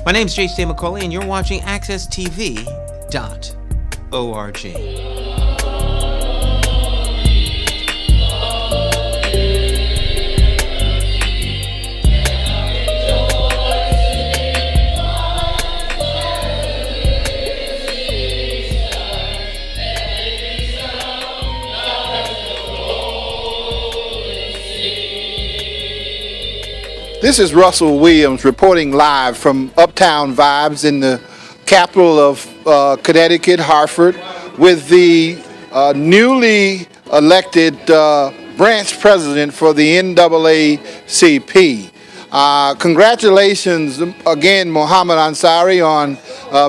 My name is Nyesha McCauley, and you're watching AccessTV.org. This is Russell Williams reporting live from Uptown Vibz in the capital of Connecticut, Hartford, with the newly elected branch president for the NAACP. Congratulations again, Mohammed Ansari, on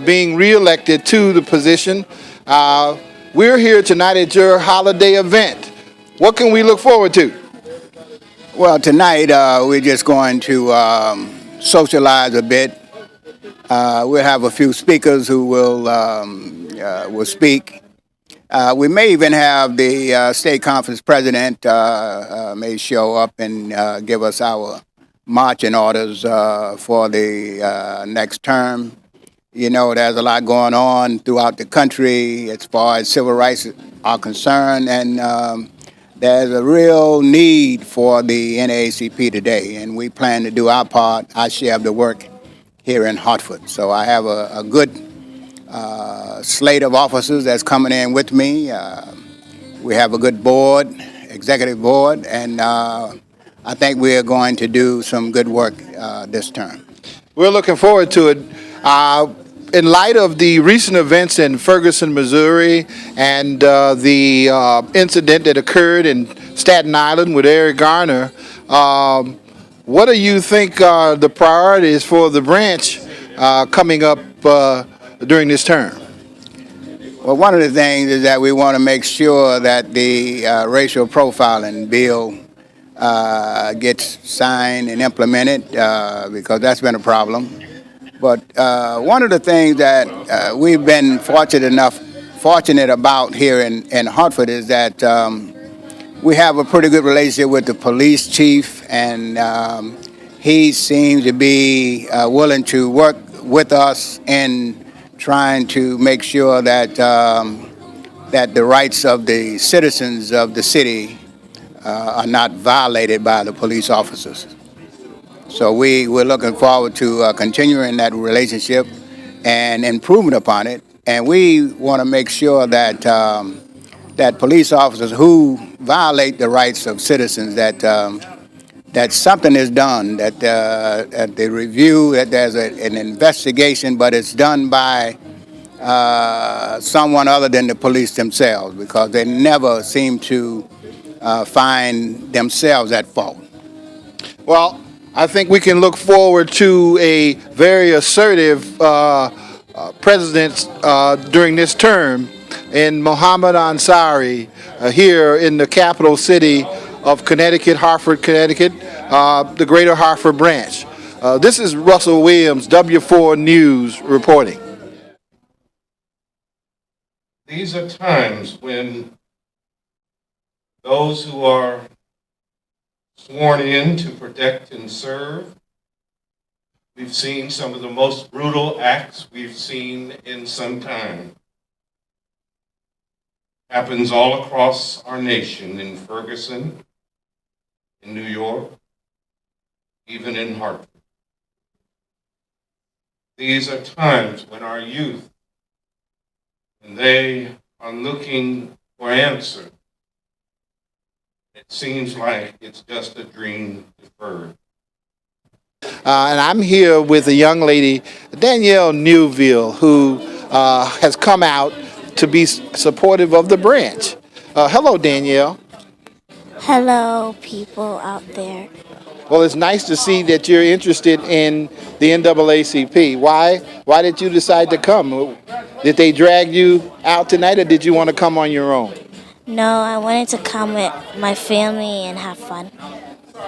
being reelected to the position. We're here tonight at your holiday event. What can we look forward to? Well, tonight we're just going to socialize a bit. We'll have a few speakers who will speak. We may even have the state conference president may show up and give us our marching orders for the next term. You know, there's a lot going on throughout the country as far as civil rights are concerned, and there's a real need for the NAACP today, and we plan to do our part, our share of the work here in Hartford. So I have a good slate of officers that's coming in with me. We have a good board, executive board, and I think we are going to do some good work this term. We're looking forward to it. In light of the recent events in Ferguson, Missouri, and the incident that occurred in Staten Island with Eric Garner, what do you think are the priorities for the branch coming up during this term? Well, one of the things is that we want to make sure that the racial profiling bill gets signed and implemented because that's been a problem. But one of the things that we've been fortunate about here in Hartford is that we have a pretty good relationship with the police chief, and he seems to be willing to work with us in trying to make sure that that the rights of the citizens of the city are not violated by the police officers. So we're looking forward to continuing that relationship and improving upon it. And we want to make sure that that police officers who violate the rights of citizens, that something is done, that the review, that there's an investigation, but it's done by someone other than the police themselves, because they never seem to find themselves at fault. Well, I think we can look forward to a very assertive president during this term in Mohammed Ansari here in the capital city of Connecticut, Hartford, Connecticut, the Greater Hartford branch. This is Russell Williams, W4 News, reporting. These are times when those who are sworn in to protect and serve. We've seen some of the most brutal acts we've seen in some time. Happens all across our nation, in Ferguson, in New York, even in Hartford. These are times when our youth, when they are looking for answers, it seems like it's just a dream deferred. And I'm here with a young lady, Danielle Newville, who has come out to be supportive of the branch. Hello, Danielle. Hello, people out there. Well, it's nice to see that you're interested in the NAACP. Why did you decide to come? Did they drag you out tonight, or did you want to come on your own? No, I wanted to come with my family and have fun.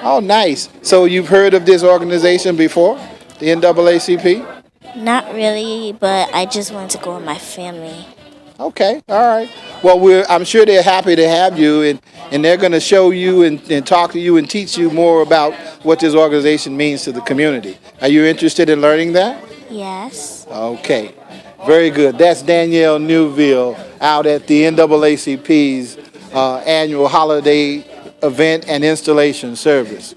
Oh, nice. So you've heard of this organization before, the NAACP? Not really, but I just wanted to go with my family. Okay, all right. Well, I'm sure they're happy to have you, and they're going to show you and talk to you and teach you more about what this organization means to the community. Are you interested in learning that? Yes. Okay, very good. That's Danielle Newville out at the NAACP's annual holiday event and installation service.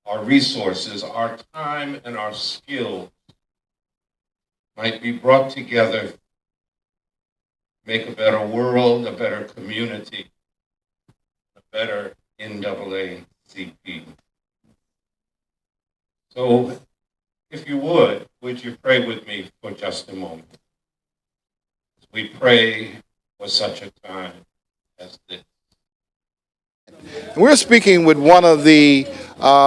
Our resources, our time, and our skill might be brought together, make a better world, a better community, a better NAACP. So, if you would you pray with me for just a moment? We pray for such a time as this. We're speaking with one of the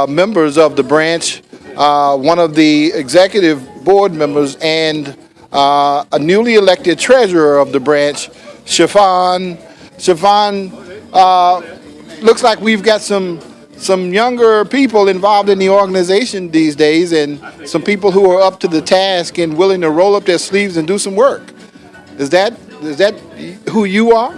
members of the branch, one of the executive board members, and a newly elected treasurer of the branch, Chiffon. Chiffon, looks like we've got some younger people involved in the organization these days, and some people who are up to the task and willing to roll up their sleeves and do some work. Is that who you are?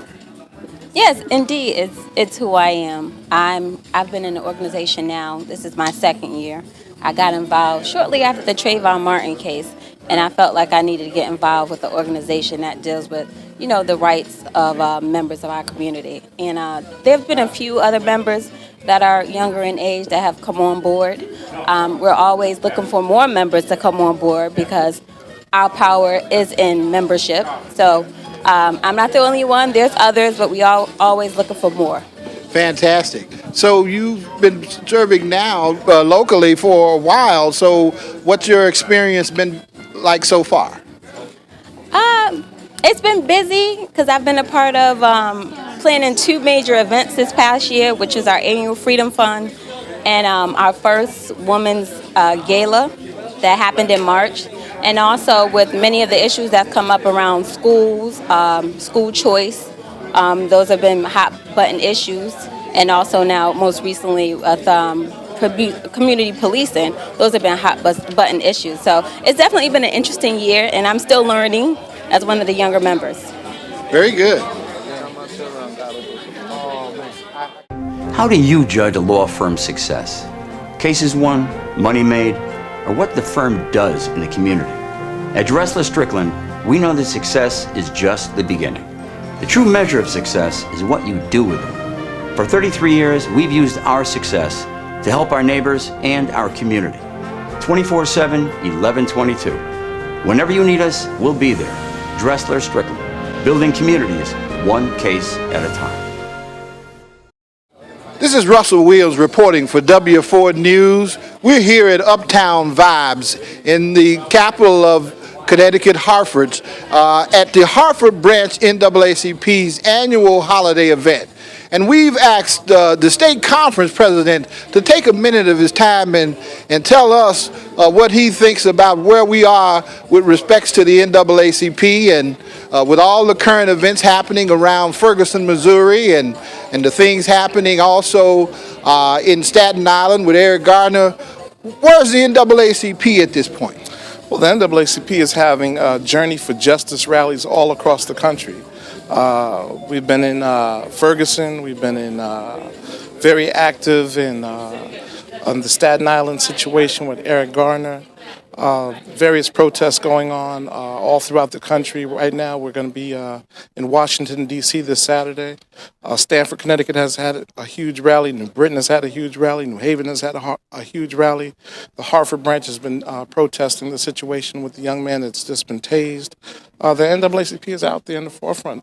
Yes, indeed, it's who I am. I've been in the organization now. This is my second year. I got involved shortly after the Trayvon Martin case, and I felt like I needed to get involved with the organization that deals with, the rights of members of our community. And there have been a few other members that are younger in age that have come on board. We're always looking for more members to come on board because our power is in membership. So I'm not the only one. There's others, but we all always looking for more. Fantastic. So you've been serving now locally for a while. So what's your experience been like so far? It's been busy because I've been a part of planning two major events this past year, which is our annual Freedom Fund and our first Women's Gala that happened in March. And also with many of the issues that come up around schools, school choice, those have been hot button issues. And also now, most recently, with community policing, those have been hot button issues. So it's definitely been an interesting year, and I'm still learning as one of the younger members. Very good. How do you judge a law firm's success? Cases won, money made, or what the firm does in the community? At Dressler Strickland, we know that success is just the beginning. The true measure of success is what you do with it. For 33 years, we've used our success to help our neighbors and our community. 24/7, 11/22. Whenever you need us, we'll be there. Dressler Strickland, building communities one case at a time. This is Russell Williams reporting for W4 News. We're here at Uptown Vibz in the capital of Connecticut, Hartford, at the Hartford branch NAACP's annual holiday event. And we've asked the state conference president to take a minute of his time and tell us what he thinks about where we are with respects to the NAACP and with all the current events happening around Ferguson, Missouri, and the things happening also in Staten Island with Eric Garner. Where's the NAACP at this point? Well, the NAACP is having Journey for Justice rallies all across the country. We've been in Ferguson. We've been in very active in on the Staten Island situation with Eric Garner. Various protests going on all throughout the country. Right now, we're going to be in Washington, D.C. this Saturday. Stamford, Connecticut has had a huge rally. New Britain has had a huge rally. New Haven has had a huge rally. The Hartford branch has been protesting the situation with the young man that's just been tased. The NAACP is out there in the forefront,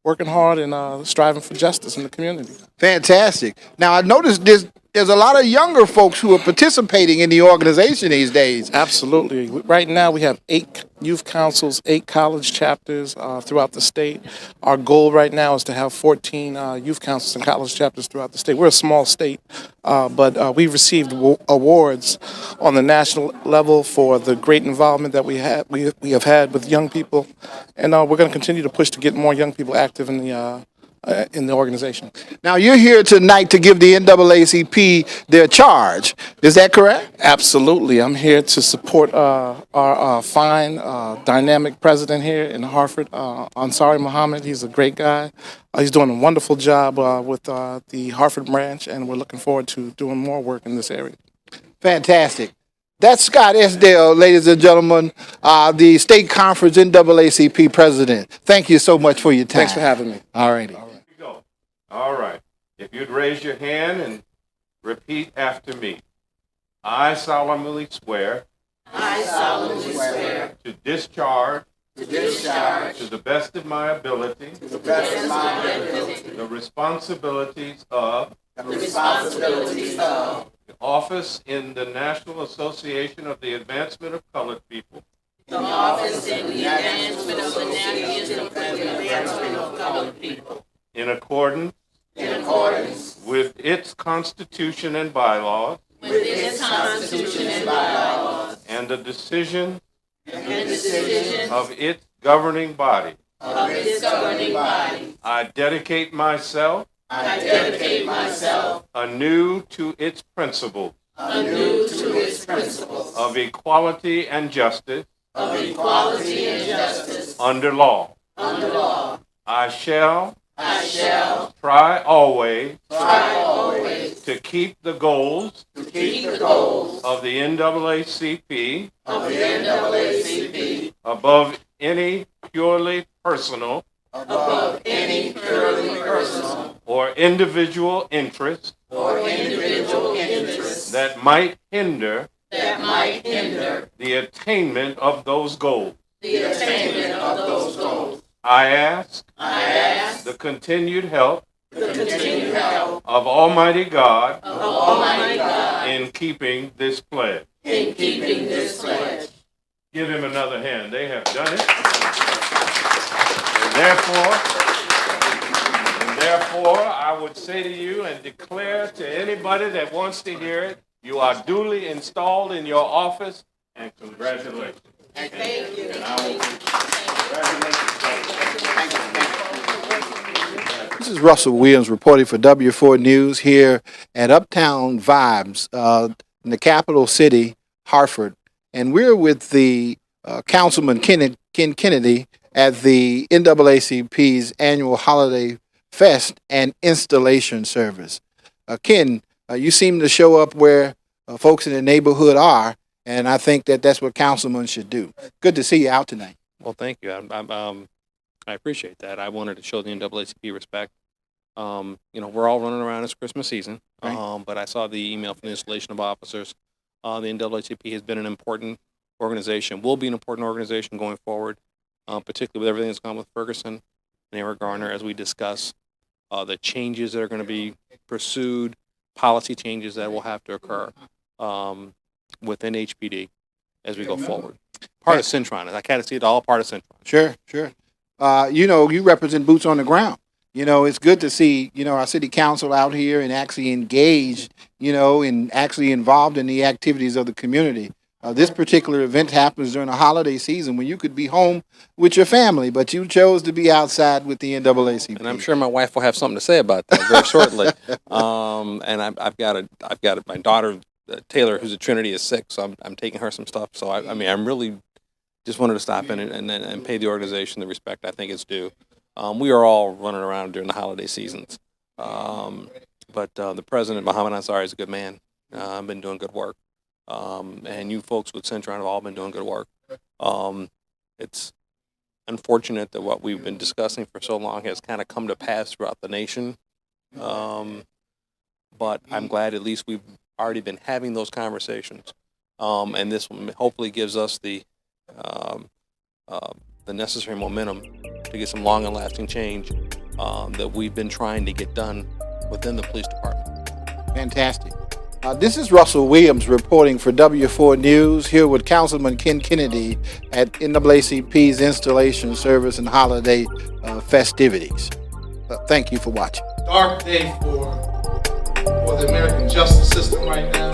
working hard and striving for justice in the community. Fantastic. Now, I noticed there's a lot of younger folks who are participating in the organization these days. Absolutely. Right now, we have 8 youth councils, 8 college chapters throughout the state. Our goal right now is to have 14 youth councils and college chapters throughout the state. We're a small state, but we've received awards on the national level for the great involvement that we have had with young people, and we're going to continue to push to get more young people active in the in the organization. Now, you're here tonight to give the NAACP their charge. Is that correct? Absolutely. I'm here to support our fine, dynamic president here in Hartford, Ansari Muhammad. He's a great guy. He's doing a wonderful job with the Hartford branch, and we're looking forward to doing more work in this area. Fantastic. That's Scott Esdale, ladies and gentlemen, the State Conference NAACP president. Thank you so much for your time. Thanks for having me. All righty. All right. If you'd raise your hand and repeat after me. I solemnly swear. I solemnly swear To discharge. to discharge To the best of my ability. to the best of my ability The responsibilities of. the responsibilities of The office in the National Association of the Advancement of Colored People. the office in the advancement of the National Advancement of Colored People In accordance. in accordance With its Constitution and bylaws. with its Constitution and bylaws And the decision. and decisions Of its governing body. of its governing body. I dedicate myself. I dedicate myself Anew to its principles. anew to its principles Of equality and justice. of equality and justice Under law. under law. I shall. I Try always. try always To keep the goals. to keep the goals Of the NAACP. of the NAACP Above any purely personal. above any purely personal Or individual interest. or individual interests That might hinder. that might hinder The attainment of those goals. the attainment of those goals. I ask. I ask The continued help. the continued help Of Almighty God. of Almighty God In keeping this pledge. in keeping this pledge. Give him another hand. They have done it. And therefore, I would say to you and declare to anybody that wants to hear it, you are duly installed in your office, and congratulations. Thank you. And I will This is Russell Williams reporting for W4 News here at Uptown Vibz in the capital city, Hartford. And we're with the Councilman Ken Kennedy at the NAACP's annual Holiday Fest and Installation Service. Ken, you seem to show up where folks in the neighborhood are, and I think that that's what councilmen should do. Good to see you out tonight. Well, thank you. I appreciate that. I wanted to show the NAACP respect. We're all running around. It's Christmas season, Right. but I saw the email from the installation of officers. The NAACP has been an important organization, will be an important organization going forward, particularly with everything that's gone with Ferguson and Eric Garner, as we discuss the changes that are going to be pursued, policy changes that will have to occur within HPD as we go forward. Part of Centron. I kind of see it all part of Centron. Sure. You represent boots on the ground. It's good to see, our city council out here and actually engaged, and actually involved in the activities of the community. This particular event happens during the holiday season when you could be home with your family, but you chose to be outside with the NAACP. And I'm sure my wife will have something to say about that very shortly. And I've got my daughter Taylor, who's a Trinity, is sick, so I'm taking her some stuff. So I'm really just wanted to stop in and pay the organization the respect I think it's due. We are all running around during the holiday seasons, but the president, Muhammad Ansari, is a good man. I've been doing good work, and you folks with Centron have all been doing good work. It's unfortunate that what we've been discussing for so long has kind of come to pass throughout the nation, but I'm glad at least we've already been having those conversations, and this one hopefully gives us the necessary momentum to get some long and lasting change that we've been trying to get done within the police department. Fantastic. This is Russell Williams reporting for W4 News here with Councilman Ken Kennedy at NAACP's installation service and holiday festivities. Thank you for watching. Dark day for the American justice system right now.